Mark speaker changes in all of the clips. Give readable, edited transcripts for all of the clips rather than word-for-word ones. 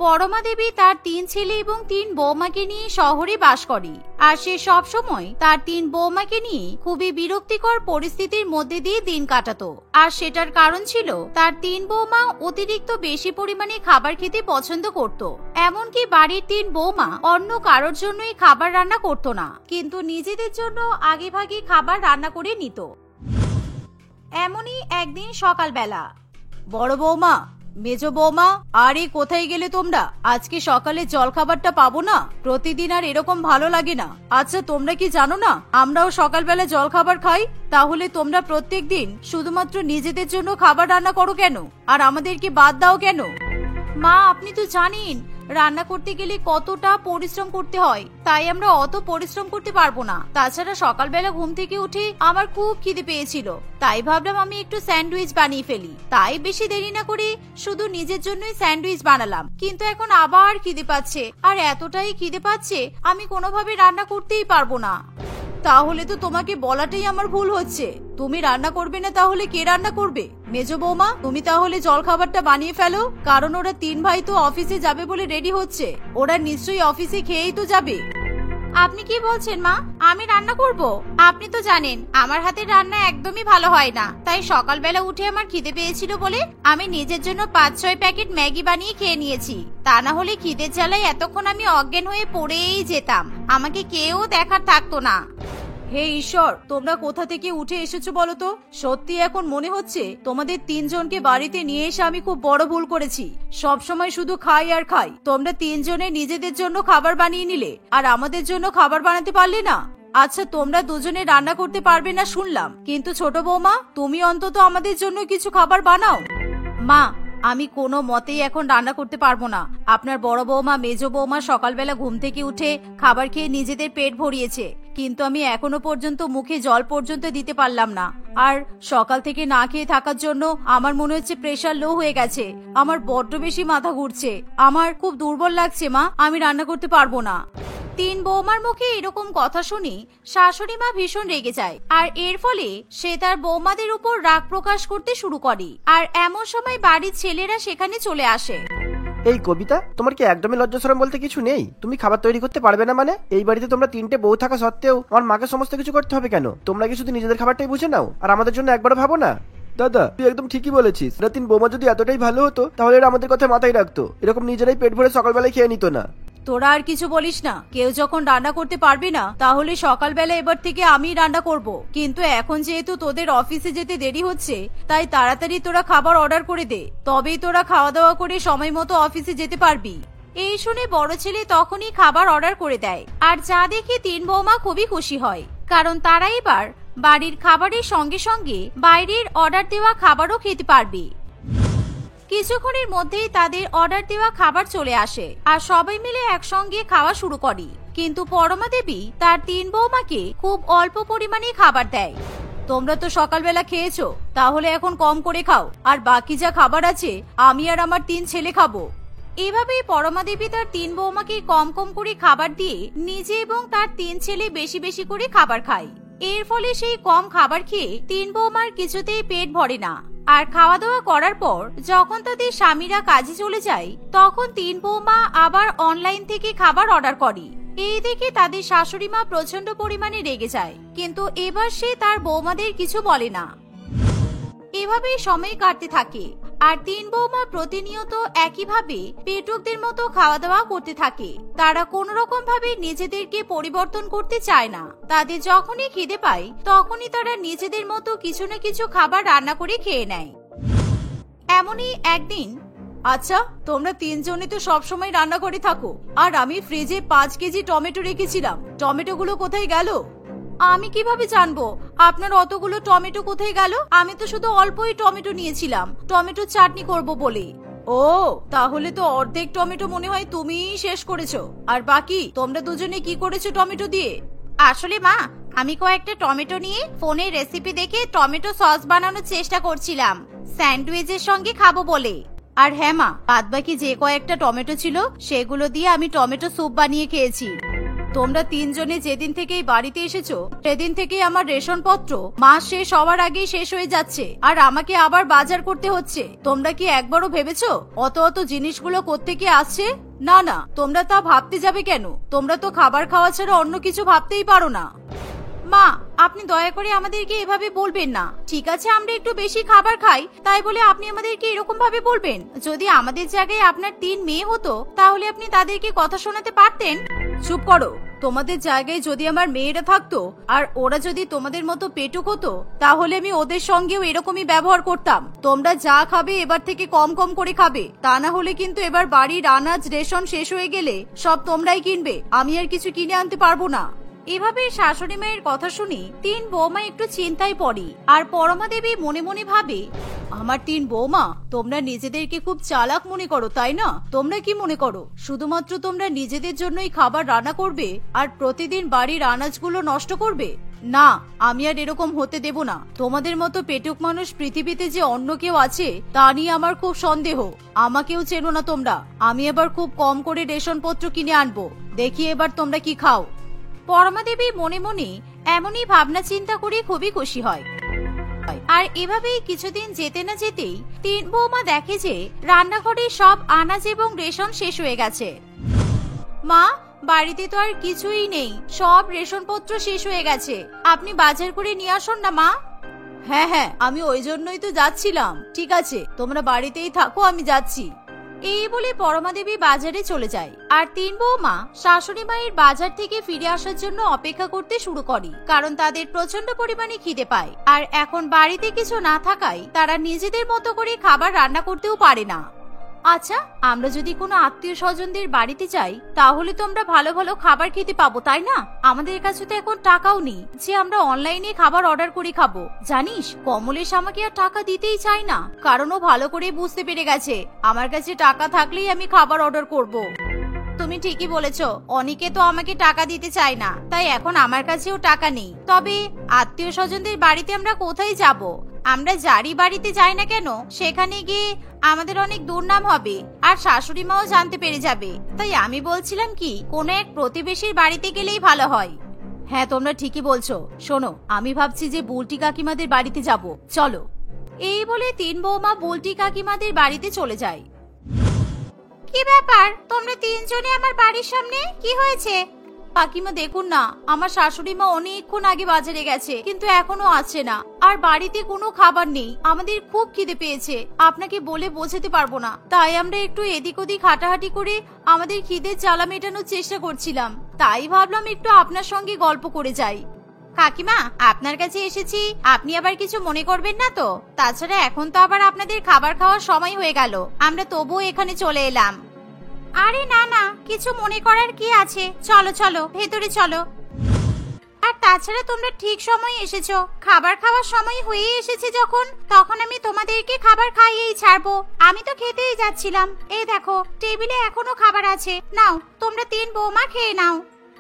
Speaker 1: পরমা দেবী তার 3 ছেলে এবং 3 বৌমাকে নিয়ে শহরে বাস করে। আর সে সব সময় তার 3 বৌমাকে নিয়ে খুবই বিরক্তিকর পরিস্থিতির মধ্যে দিয়ে দিন কাটাতো। আর সেটার কারণ ছিল তার 3 বৌমা অতিরিক্ত বেশি পরিমাণে খাবার খেতে পছন্দ করত। এমনকি বাড়ির 3 বৌমা অন্য কারোর জন্যই খাবার রান্না করত না, কিন্তু নিজেদের জন্য আগেভাগে খাবার রান্না করে নিত। এমনই একদিন সকালবেলা, বড় বৌমা, মেজ বৌমা, আরে কোথায় গেলে তোমরা? আজকে সকালে জলখাবারটা পাবো না? প্রতিদিন আর এরকম ভালো লাগে না। আচ্ছা, তোমরা কি জানো না আমরাও সকালবেলা জলখাবার খাই? তাহলে তোমরা প্রত্যেকদিন শুধুমাত্র নিজেদের জন্য খাবার রান্না করো কেন, আর আমাদেরকে বাদ দাও কেন? মা, আপনি তো জানেন রান্না করতে গেলে কতটা পরিশ্রম করতে হয়, তাই আমরা অত পরিশ্রম করতে পারবো না। তাছাড়া সকালবেলা ঘুম থেকে উঠে আমার খুব খিদে পেয়েছিল, তাই ভাবলাম আমি একটু স্যান্ডউইচ বানিয়ে ফেলি। তাই বেশি দেরি না করে শুধু নিজের জন্যই স্যান্ডউইচ বানালাম, কিন্তু এখন আবার খিদে পাচ্ছে, আর এতটাই খিদে পাচ্ছে আমি কোনোভাবে রান্না করতেই পারবো না। তাহলে তো তোমাকে বলাটাই আমার ভুল হচ্ছে। তুমি রান্না করবে না, তাহলে কে রান্না করবে? মেজো বৌমা, তুমি তাহলে জলখাবারটা বানিয়ে ফেলো, কারণ ওরা 3 ভাই তো অফিসে যাবে বলে রেডি হচ্ছে। ওরা নিশ্চয়ই অফিসে খেয়েই তো যাবে। আপনি কি বলছেন মা? আমি রান্না করব? আপনি তো জানেন আমার হাতের রান্না একদমই ভালো হয় না, তাই সকালবেলা উঠে আমার খিদে পেয়েছিল বলে আমি নিজের জন্য 5-6 প্যাকেট ম্যাগি বানিয়ে খেয়ে নিয়েছি। তা না হলে খিদের জ্বালায় এতক্ষণ আমি অজ্ঞান হয়ে পড়েই যেতাম, আমাকে কেউ দেখার থাকতো না। হে ঈশ্বর, তোমরা কোথা থেকে উঠে এসেছো বলো তো? সত্যি এখন মনে হচ্ছে তোমাদের 3 জনকে বাড়িতে নিয়ে এসে আমি খুব বড় ভুল করেছি। সব সময় শুধু খাই আর খাই। তোমরা 3 জনে নিজেদের জন্য খাবার বানিয়ে নিলে, আর আমাদের জন্য খাবার বানাতে পারলে না। আচ্ছা, তোমরা দুজনে রান্না করতে পারবে না শুনলাম, কিন্তু ছোট বৌমা, তুমি অন্তত আমাদের জন্য কিছু খাবার বানাও। মা, আমি কোনো মতেই এখন রান্না করতে পারবো না। আপনার বড় বৌমা, মেজো বৌমা সকালবেলা ঘুম থেকে উঠে খাবার খেয়ে নিজেদের পেট ভরিয়েছে, কিন্তু আমি এখনো পর্যন্ত মুখে জল পর্যন্ত দিতে পারলাম না। আর সকাল থেকে না খেয়ে থাকার জন্য আমার মনে হচ্ছে প্রেশার লো হয়ে গেছে। আমার বড্ড বেশি মাথা ঘুরছে, আমার খুব দুর্বল লাগছে। মা, আমি রান্না করতে পারবো না। 3 বৌমার মুখে এরকম কথা শুনে শাশুড়ি মা ভীষণ রেগে যায়, আর এর ফলে সে তার বৌমাদের উপর রাগ প্রকাশ করতে শুরু করে। আর এমন সময় বাড়ির ছেলেরা সেখানে চলে আসে।
Speaker 2: এই কবিতা, তোমার কি একদমই লজ্জা শরম বলতে কিছু নেই? তুমি খাবার তৈরি করতে পারবে না মানে? এই বাড়িতে তোমরা 3টে বউ থাকা সত্ত্বেও আমার মাকে সমস্ত কিছু করতে হবে কেন? তোমরা কি শুধু নিজেদের খাবারটাই বুঝে নাও, আর আমাদের জন্য একবারও ভাবো না? দাদা, তুই একদম ঠিকই বলেছিস। এরা 3 বৌমা যদি এতটাই ভালো হতো, তাহলে এরা আমাদের কথা মাথায় রাখতো, এরকম নিজেরাই পেট ভরে সকালবেলায় খেয়ে নিত না।
Speaker 1: তোরা আর কিছু বলিস না। কেউ যখন রান্না করতে পারবে না, তাহলে সকালবেলা এবার থেকে আমি রান্না করব। কিন্তু এখন যেহেতু তোদের অফিসে যেতে দেরি হচ্ছে, তাই তাড়াতাড়ি তোরা খাবার অর্ডার করে দে, তবেই তোরা খাওয়া দাওয়া করে সময় মতো অফিসে যেতে পারবি। এই শুনে বড় ছেলে তখনই খাবার অর্ডার করে দেয়, আর যা দেখে 3 বৌমা খুবই খুশি হয়, কারণ তারা এবার বাড়ির খাবারের সঙ্গে সঙ্গে বাইরের অর্ডার দেওয়া খাবারও খেতে পারবে। কিছুক্ষণের মধ্যেই তাদের অর্ডার দেওয়া খাবার চলে আসে, আর সবাই মিলে একসঙ্গে খাওয়া শুরু করে। কিন্তু পরমা দেবী তার 3 বৌমাকে খুব অল্প পরিমাণে খাবার দেয়। তোমরা তো সকালবেলা খেয়েছো, তাহলে এখন কম করে খাও, আর বাকি যা খাবার আছে আমি আর আমার 3 ছেলে খাবো। এভাবেই পরমা দেবী তার 3 বৌমাকে কম কম করে খাবার দিয়ে নিজে এবং তার 3 ছেলে বেশি বেশি করে খাবার খায়। এর ফলে সেই কম খাবার খেয়ে 3 বৌমার কিছুতেই পেট ভরে না। আর খাওয়া দাওয়া করার পর যখন তাদের স্বামীরা কাজে চলে যায়, তখন 3 বৌমা আবার অনলাইন থেকে খাবার অর্ডার করে। এই দেখে তাদের শাশুড়ি মা প্রচন্ড পরিমাণে রেগে যায়, কিন্তু এবার সে তার বৌমাদের কিছু বলে না। এভাবেই সময় কাটতে থাকে, আর 3 বৌমা প্রতিনিয়ত একইভাবে পেটুকদের মতো খাওয়া দাওয়া করতে থাকে। তারা কোনো রকম ভাবে নিজেদেরকে পরিবর্তন করতে চায় না। তাদের যখনই খিদে পায়, তখনই তারা নিজেদের মতো কিছু না কিছু খাবার রান্না করে খেয়ে নেয়। এমনই একদিন, আচ্ছা, তোমরা 3 জনই তো সবসময় রান্না করে থাকো, আর আমি ফ্রিজে 5 কেজি টমেটো রেখেছিলাম, টমেটোগুলো কোথায় গেল? আমি কিভাবে জানবো আপনার অতগুলো টমেটো কোথায় গেল? আমি তো শুধু অল্পই টমেটো নিয়েছিলাম, টমেটো চাটনি করব বলে। ও, তাহলে তো অর্ধেক টমেটো মনে হয় তুমিই শেষ করেছো। আর বাকি তোমরা দুজনে কি করেছো টমেটো দিয়ে? আসলে মা, আমি কয়েকটা টমেটো নিয়ে ফোনে রেসিপি দেখে টমেটো সস বানানোর চেষ্টা করছিলাম, স্যান্ডউইচের সঙ্গে খাবো বলে। আর হ্যাঁ মা, বাদ বাকি যে কয়েকটা টমেটো ছিল সেগুলো দিয়ে আমি টমেটো স্যুপ বানিয়ে খেয়েছি। তোমরা তিনজনে যেদিন থেকে এই বাড়িতে এসেছো সেদিন থেকে আমার রেশন পত্র মাস শেষ হওয়ার আগেই শেষ হয়ে যাচ্ছে, আর আমাকে আবার বাজার করতে হচ্ছে। তোমরা কি একবারও ভেবেছো অত অত জিনিসগুলো কোত্থেকে আসছে? না না, তোমরা তা ভাবতে যাবে কেন? তোমরা তো খাবার খাওয়া ছাড়া অন্য কিছু ভাবতেই পারো না। মা, আপনি দয়া করে আমাদেরকে এভাবে বলবেন না। ঠিক আছে, আমরা একটু বেশি খাবার খাই তাই বলে আপনি আমাদেরকে এরকম ভাবে বলবেন? যদি আমাদের জায়গায় আপনার 3 মেয়ে হতো তাহলে আপনি তাদেরকে কথা শোনাতে পারতেন। চুপ করো। তোমাদের জায়গায় যদি আমার মেয়েরা থাকতো আর ওরা যদি তোমাদের মতো পেটুক হতো তাহলে আমি ওদের সঙ্গেও এরকমই ব্যবহার করতাম। তোমরা যা খাবে এবার থেকে কম কম করে খাবে, তা না হলে কিন্তু এবার বাড়ির আনাজ রেশন শেষ হয়ে গেলে সব তোমরাই কিনবে, আমি আর কিছু কিনে আনতে পারবো না। এভাবে শাশুড়ি মায়ের কথা শুনি 3 বৌমা একটু চিন্তায় পড়ি। আর পরমা দেবী মনে মনে ভাবে, আমার 3 বৌমা, তোমরা নিজেদেরকে খুব চালাক মনে করো তাই না? তোমরা কি মনে করো শুধুমাত্র তোমরা নিজেদের জন্যই খাবার রান্না করবে আর প্রতিদিন বাড়ির আনাজগুলো নষ্ট করবে? না, আমি আর এরকম হতে দেব না। তোমাদের মতো পেটুক মানুষ পৃথিবীতে যে অন্য কেউ আছে তা নিয়ে আমার খুব সন্দেহ। আমাকেও চেনো না তোমরা। আমি এবার খুব কম করে রেশনপত্র কিনে আনবো, দেখি এবার তোমরা কি খাও। পরমা দেবী মনে মনে এমনই ভাবনা চিন্তা করে খুবই খুশি হয়। আর এভাবেই কিছুদিন যেতে না যেতেই 3 বৌমা দেখে যে রান্নাঘরে সব আনাজ এবং রেশন শেষ হয়ে গেছে। মা, বাড়িতে তো আর কিছুই নেই, সব রেশনপত্র শেষ হয়ে গেছে। আপনি বাজার করে নিয়ে আসুন না মা। হ্যাঁ হ্যাঁ, আমি ওই জন্যই তো যাচ্ছিলাম। ঠিক আছে, তোমরা বাড়িতেই থাকো, আমি যাচ্ছি। এই বলে পরমা দেবী বাজারে চলে যায়। আর 3 বৌমা শাশুড়ি মায়ের বাজার থেকে ফিরে আসার জন্য অপেক্ষা করতে শুরু করে, কারণ তাদের প্রচন্ড পরিমাণে খিদে পায়। আর এখন বাড়িতে কিছু না থাকায় তারা নিজেদের মতো করে খাবার রান্না করতেও পারে না। আচ্ছা, আমরা যদি কোনো আত্মীয় স্বজনদের বাড়িতে যাই তাহলে তো আমরা ভালো ভালো খাবার খেতে পাবো, তাই না? আমাদের কাছে তো এখন টাকাও নেই যে আমরা অনলাইনে খাবার অর্ডার করে খাবো। জানিস, কমলেশ আমাকে আর টাকা দিতেই চায় না, কারণ ও ভালো করে বুঝতে পেরে গেছে আমার কাছে টাকা থাকলেই আমি খাবার অর্ডার করব। তুমি ঠিকই বলেছো, অনেকে তো আমাকে টাকা দিতে চায় না, তাই এখন আমার কাছেও টাকা নেই। তবে আত্মীয় স্বজনদের বাড়িতে আমরা কোথায় যাব? আমরা যারই বাড়িতে যাই না কেন সেখানে গিয়ে আমাদের অনেক দুর্নাম হবে আর শাশুড়ি মাও জানতে পেরে যাবে। তাই আমি বলছিলাম কি, কোনো এক প্রতিবেশীর বাড়িতে গেলেই ভালো হয়। হ্যাঁ, তোমরা ঠিকই বলছো। শোনো, আমি ভাবছি যে বুলটি কাকিমাদের বাড়িতে যাব, চলো। এই বলে 3 বৌমা বুলটি কাকিমাদের বাড়িতে চলে যায়। কি ব্যাপার, তোমরা 3 জনে আমার বাড়ির সামনে? কি হয়েছে? কাকিমা দেখুন না, আমার শাশুড়ি মা অনেকক্ষণ আগে বাজারে গেছে কিন্তু এখনো আসছে না, আর বাড়িতে কোনো খাবার নেই। আমাদের খুব খিদে পেয়েছে, আপনাকে বলে বোঝাতে পারবো না। তাই আমরা একটু এদিক ওদিক হাঁটাহাঁটি করে আমাদের খিদের জ্বালা মেটানোর চেষ্টা করছিলাম। তাই ভাবলাম একটু আপনার সঙ্গে গল্প করে যাই। কাকিমা, আপনার কাছে এসেছি, আপনি আবার কিছু মনে করবেন না তো? তাছাড়া এখন তো আবার আপনাদের খাবার খাওয়ার সময় হয়ে গেল, আমরা তবুও এখানে চলে এলাম। আরে না না, কিছু মনে করার কি আছে, চলো চলো ভেতরে চলো। আর তাছাড়া তোমরা ঠিক সময় এসেছো, খাবার খাওয়ার সময় হয়ে এসেছে যখন, তখন আমি তোমাদেরকে খাবার খাইয়েই ছাড়বো। আমি তো খেতেই যাচ্ছিলাম। এই দেখো, টেবিলে এখনো খাবার আছে, নাও তোমরা 3 বৌমা খেয়ে নাও।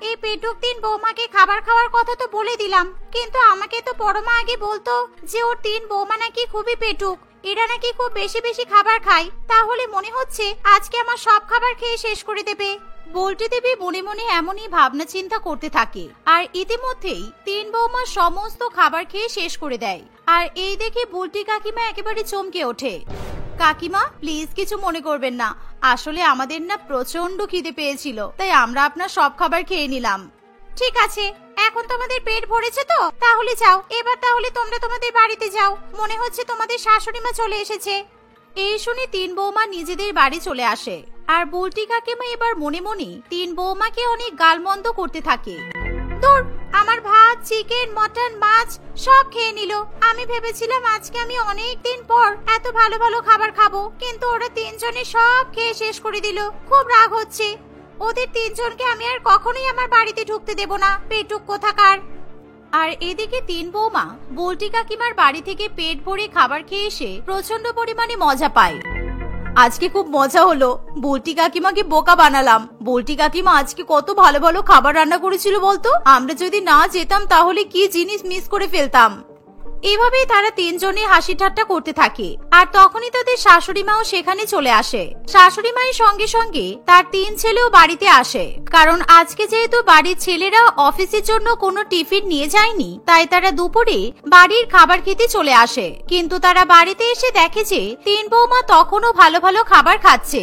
Speaker 1: এই পেটুক 3 বৌমাকে খাবার খাওয়ার কথা তো বলে দিলাম, কিন্তু আমাকে তো পরমা আগে বলতো যে ওর 3 বৌমা নাকি খুবই পেটুক, এরা নাকি খুব বেশি বেশি খাবার খায়। তাহলে মনে হচ্ছে আজকে আমার সব খাবার খেয়ে শেষ করে দেবে। বলটি দেবী মনে মনে এমনই ভাবনা চিন্তা করতে থাকে। আর ইতিমধ্যেই 3 বৌমা সমস্ত খাবার খেয়ে শেষ করে দেয়। আর এই দেখে বুলটি কাকিমা একেবারে চমকে ওঠে। কাকিমা, প্লিজ কিছু মনে করবেন না, আসলে আমাদের না প্রচন্ড খিদে পেয়েছিল, তাই আমরা আপনার সব খাবার খেয়ে নিলাম। ঠিক আছে, এখন তোমাদের পেট ভরেছে তো, তাহলে যাও এবার, তাহলে তোমরা তোমাদের বাড়িতে যাও। মনে হচ্ছে তোমাদের শাশুড়ি মা চলে এসেছে। এই শুনে 3 বৌমা নিজেদের বাড়ি চলে আসে। আর বুলটি কাকিমা এবার মনে মনে 3 বৌমাকে অনেক গালমন্দ করতে থাকে। দূর, আমার ভাত, চিকেন, মটন, মাছ সব খেয়ে নিল। আমি ভেবেছিলাম আজকে আমি অনেক দিন পর এত ভালো ভালো খাবার খাবো, কিন্তু ওরা 3 জনে সব খেয়ে শেষ করে দিল। খুব রাগ হচ্ছে। ওদের 3 জনকে আমি আর কখনোই আমার বাড়িতে ঢুকতে দেব না, পেটুক কোথাকার। আর এদিকে 3 বৌমা বুলটি কাকিমার বাড়ি থেকে পেট ভরে খাবার খেয়ে এসে প্রচন্ড পরিমাণে মজা পায়। আজকে খুব মজা হলো, বুলটি কাকিমাকে বোকা বানালাম। বুলটি কাকিমা আজকে কত ভালো ভালো খাবার রান্না করেছিল বলতো, আমরা যদি না যেতাম তাহলে কি জিনিস মিস করে ফেলতাম। এভাবেই তারা তিনজনে হাসি ঠাট্টা করতে থাকে। আর তখনই তাদের শাশুড়ি মাও সেখানে চলে আসে। শাশুড়ি মায়ের সঙ্গে সঙ্গে তার তিন ছেলেও বাড়িতে আসে, কারণ আজকে যেহেতু বাড়ির ছেলেরা অফিসের জন্য কোনো টিফিন নিয়ে যায়নি, তাই তারা দুপুরে বাড়ির খাবার খেতে চলে আসে। কিন্তু তারা বাড়িতে এসে দেখে যে তিন বৌমা তখনও ভালো ভালো খাবার খাচ্ছে।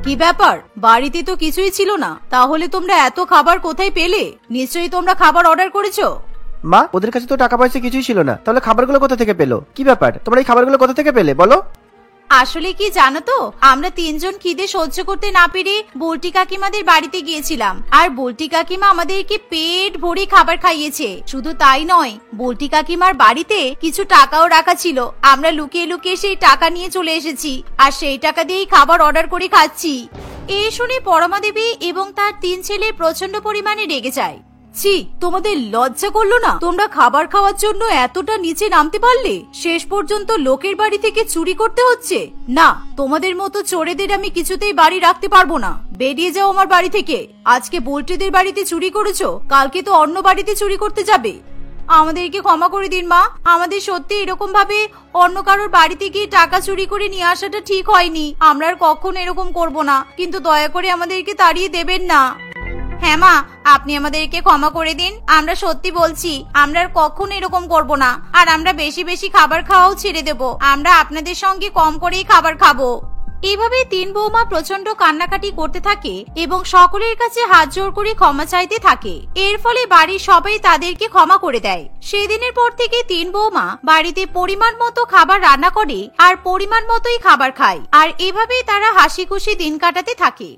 Speaker 1: কি ব্যাপার, বাড়িতে তো কিছুই ছিল না, তাহলে তোমরা এত খাবার কোথায় পেলে? নিশ্চয়ই তোমরা খাবার অর্ডার করেছো।
Speaker 2: মা, ওদের কাছে তো টাকা পয়সা কিছুই ছিল না, তাহলে খাবারগুলো কোথা থেকে পেলো? কি ব্যাপার, তোমরা এই খাবারগুলো কোথা থেকে পেলে বলো?
Speaker 1: আসলে কি জানো তো, আমরা তিনজন খিদে সহ্য করতে না পেরে বুলটি কাকিমাদের বাড়িতে গিয়েছিলাম, আর বুলটি কাকিমা আমাদেরকে পেট ভরে খাবার খাইয়েছে। শুধু তাই নয়, বুলটি কাকিমার বাড়িতে কিছু টাকাও রাখা ছিল। আমরা লুকিয়ে লুকিয়ে সেই টাকা নিয়ে চলে এসেছি, আর সেই টাকা দিয়েই খাবার অর্ডার করে খাচ্ছি। এই শুনে পরমা দেবী এবং তার তিন ছেলে প্রচন্ড পরিমাণে রেগে যায়। ছি, তোমাদের লজ্জা করলো না? তোমরা খাবার খাওয়ার জন্য এতটা নিচে নামতে পারলে? শেষ পর্যন্ত লোকের বাড়ি থেকে চুরি করতে হচ্ছে। না, তোমাদের মতো চোরেদের আমি কিছুতেই বাড়ি রাখতে পারবো না। বেরিয়ে যাও আমার বাড়ি থেকে। আজকে বুলটিদের বাড়িতে চুরি করেছো, কালকে তো অন্য বাড়িতে চুরি করতে যাবে। আমাদেরকে ক্ষমা করে দিন মা, আমাদের সত্যি এরকম ভাবে অন্য কারোর বাড়িতে গিয়ে টাকা চুরি করে নিয়ে আসাটা ঠিক হয়নি। আমরা আর কখনো এরকম করব না, কিন্তু দয়া করে আমাদেরকে তাড়িয়ে দেবেন না। হ্যাঁ মা, আপনি আমাদেরকে ক্ষমা করে দিন। আমরা সত্যি বলছি, আমরা আর কখনো এরকম করব না। আর আমরা বেশি বেশি খাবার খাওয়াও ছেড়ে দেব। আমরা আপনাদের সঙ্গে কম করেই খাবার খাবো। এভাবে তিন বৌমা প্রচন্ড কান্নাকাটি করতে থাকে এবং সকলের কাছে হাত জোর করে ক্ষমা চাইতে থাকে। এর ফলে বাড়ির সবাই তাদেরকে ক্ষমা করে দেয়। সেদিনের পর থেকে তিন বৌমা বাড়িতে পরিমাণ মতো খাবার রান্না করে আর পরিমাণ মতোই খাবার খায়। আর এভাবেই তারা হাসি খুশি দিন কাটাতে থাকে।